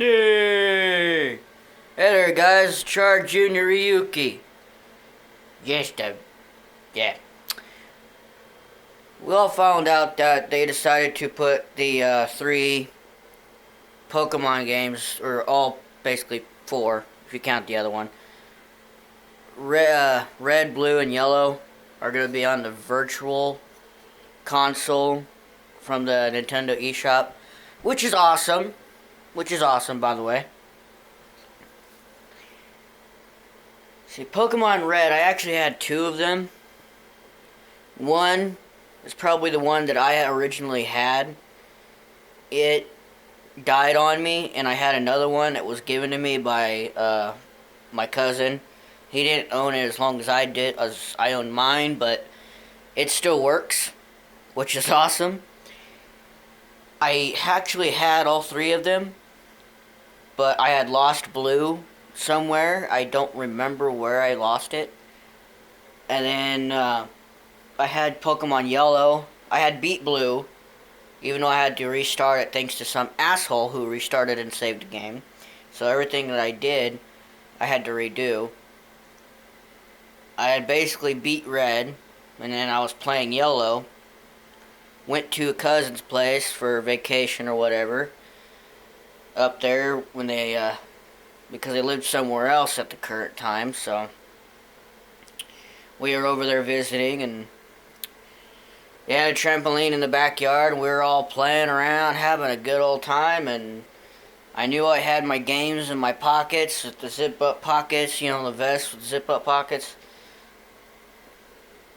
Yay! Hey there, guys. Charjr Ryuki. Yeah. We all found out that they decided to put the 3 Pokemon games, or all basically 4, if you count the other one. Red, Blue, and Yellow are going to be on the virtual console from the Nintendo Eshop, which is awesome. By the way. See, Pokemon Red, I actually had 2 of them. One is probably the one that I originally had. It died on me, and I had another one that was given to me by my cousin. He didn't own it as long as I did, as I owned mine, but it still works, which is awesome. I actually had all 3 of them, but I had lost Blue somewhere. I don't remember where I lost it. And then I had Pokemon Yellow. I had beat Blue, even though I had to restart it thanks to some asshole who restarted and saved the game. So everything that I did, I had to redo. I had basically beat Red, and then I was playing Yellow. Went to a cousin's place for vacation or whatever. Up there when they, because they lived somewhere else at the current time, so we were over there visiting, and they had a trampoline in the backyard, and we were all playing around, having a good old time, and I knew I had my games in my pockets, with the zip-up pockets, you know, the vest with zip-up pockets,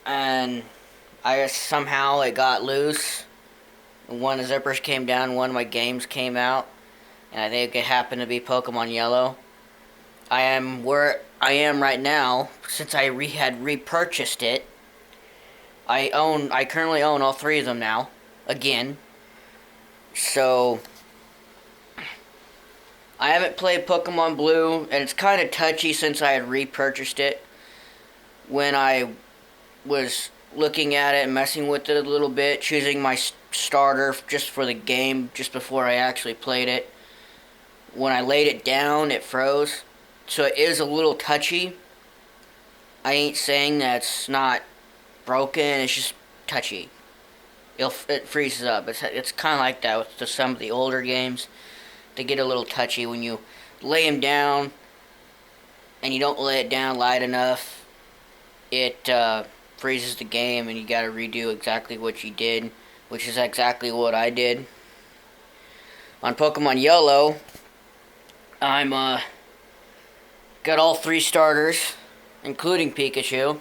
and I guess somehow it got loose, and one of the zippers came down, one of my games came out, and I think it happened to be Pokemon Yellow. I am where I am right now, since I had repurchased it. I currently own all 3 of them now, again. So, I haven't played Pokemon Blue, and it's kind of touchy since I had repurchased it. When I was looking at it and messing with it a little bit, choosing my starter just for the game, just before I actually played it. When I laid it down, it froze. So it is a little touchy. I ain't saying that it's not broken, it's just touchy. It freezes up. It's kind of like that with some of the older games. They get a little touchy when you lay them down and you don't lay it down light enough. It freezes the game and you gotta redo exactly what you did, which is exactly what I did. On Pokemon Yellow, I'm got all 3 starters, including Pikachu.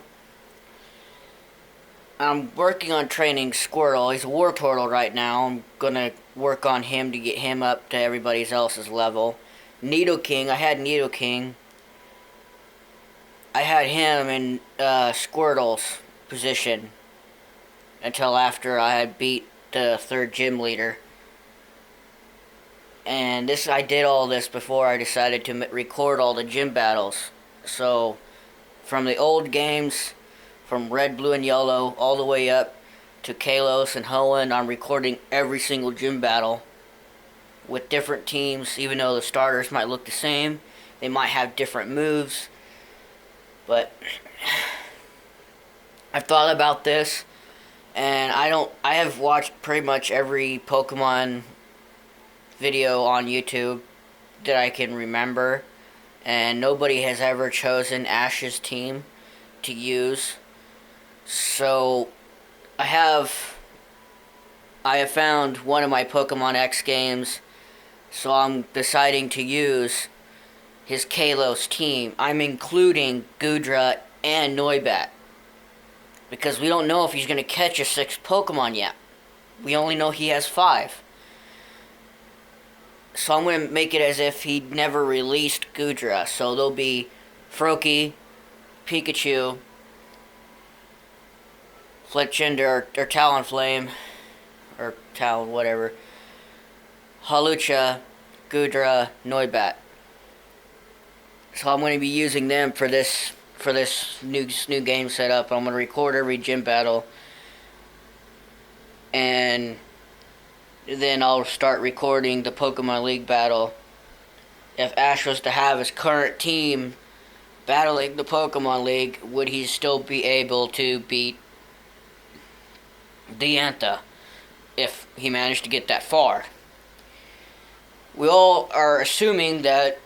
I'm working on training Squirtle. He's a Wartortle right now. I'm gonna work on him to get him up to everybody else's level. Nidoking, I had Nidoking. I had him in Squirtle's position until after I had beat the 3rd gym leader. And I did all this before I decided to record all the gym battles. So, from the old games, from Red, Blue, and Yellow, all the way up to Kalos and Hoenn, I'm recording every single gym battle with different teams, even though the starters might look the same. They might have different moves. But, I've thought about this, and I have watched pretty much every Pokemon video on YouTube that I can remember, and nobody has ever chosen Ash's team to use. So I have found one of my Pokemon X games, so I'm deciding to use his Kalos team. I'm including Goodra and Noibat, because we don't know if he's going to catch a 6th Pokemon yet. We only know he has 5. So I'm going to make it as if he never released Goodra. So there'll be Froakie, Pikachu, Fletchinder, or Talonflame, or Talon, whatever, Hawlucha, Goodra, Noibat. So I'm going to be using them for this new game setup. I'm going to record every gym battle, and then I'll start recording the Pokemon League battle if Ash was to have his current team battling the Pokemon League, would he still be able to beat Diantha if he managed to get that far? We all are assuming that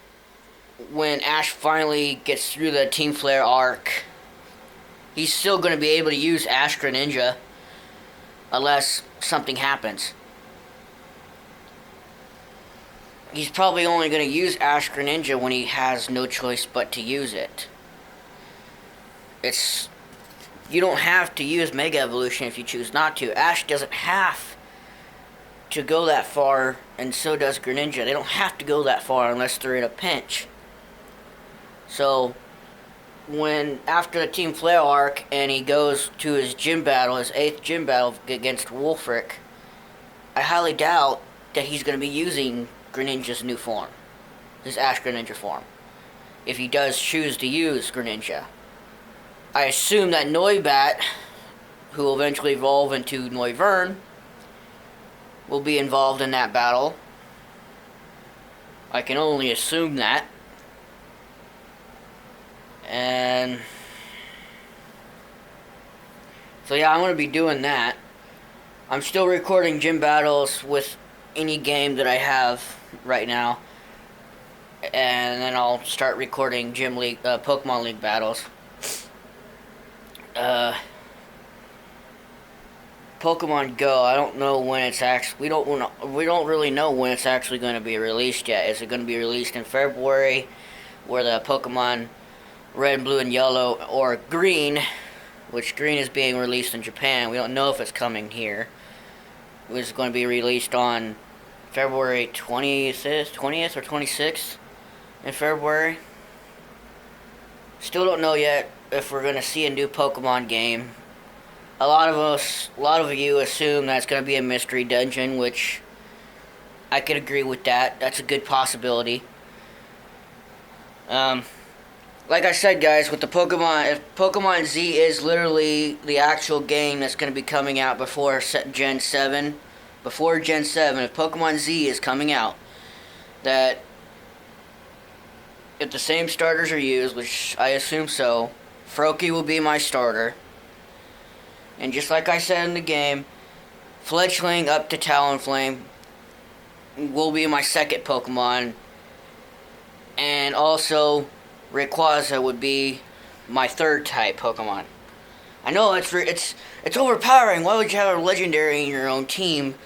when Ash finally gets through the Team Flare arc, he's still going to be able to use Ash Greninja unless something happens. He's probably only going to use Ash Greninja when he has no choice but to use it. You don't have to use Mega Evolution if you choose not to. Ash doesn't have to go that far, and so does Greninja. They don't have to go that far unless they're in a pinch. So, after the Team Flare arc, and he goes to his gym battle, his 8th gym battle against Wolfric, I highly doubt that he's going to be using Greninja's new form, his Ash Greninja form, if he does choose to use Greninja. I assume that Noibat, who will eventually evolve into Noivern, will be involved in that battle. I can only assume that. And so yeah, I'm going to be doing that. I'm still recording gym battles with any game that I have right now. And then I'll start recording Gym League, Pokemon League battles. Pokemon Go, I don't know when it's actually, we don't really know when it's actually going to be released yet. Is it going to be released in February, where the Pokemon Red, Blue, and Yellow, or Green, which Green is being released in Japan. We don't know if it's coming here. It's going to be released on February 20th or 26th in February. Still don't know yet if we're going to see a new Pokemon game. A lot of you assume that it's going to be a mystery dungeon, which I could agree with that. That's a good possibility. Like I said, guys, with the Pokemon, if Pokemon Z is literally the actual game that's going to be coming out before Gen 7, if Pokemon Z is coming out, that if the same starters are used, which I assume so, Froakie will be my starter. And just like I said in the game, Fletchling up to Talonflame will be my second Pokemon. And also, Rayquaza would be my third type Pokemon. I know it's overpowering. Why would you have a legendary in your own team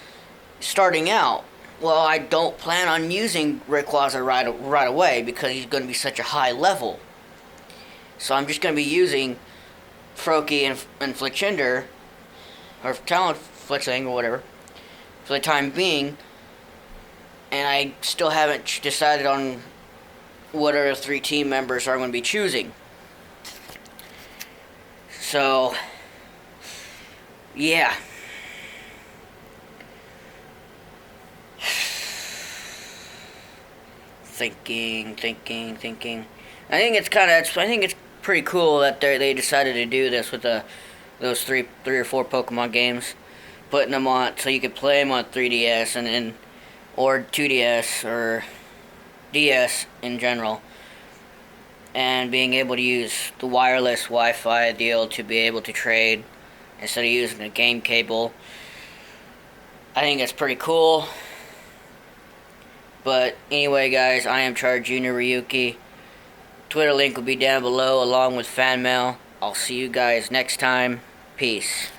starting out? Well, I don't plan on using Rayquaza right away because he's going to be such a high level. So I'm just going to be using Froakie and Fletchinder, or Fletchling or whatever, for the time being. And I still haven't decided on what other 3 team members are going to be choosing. So, yeah. Thinking. I think it's pretty cool that they decided to do this with those three or four Pokemon games, putting them on so you could play them on 3DS or 2DS or DS in general, and being able to use the wireless Wi-Fi deal to be able to trade instead of using a game cable. I think that's pretty cool. But anyway, guys, I am Charjr Ryuki. Twitter link will be down below along with fan mail. I'll see you guys next time. Peace.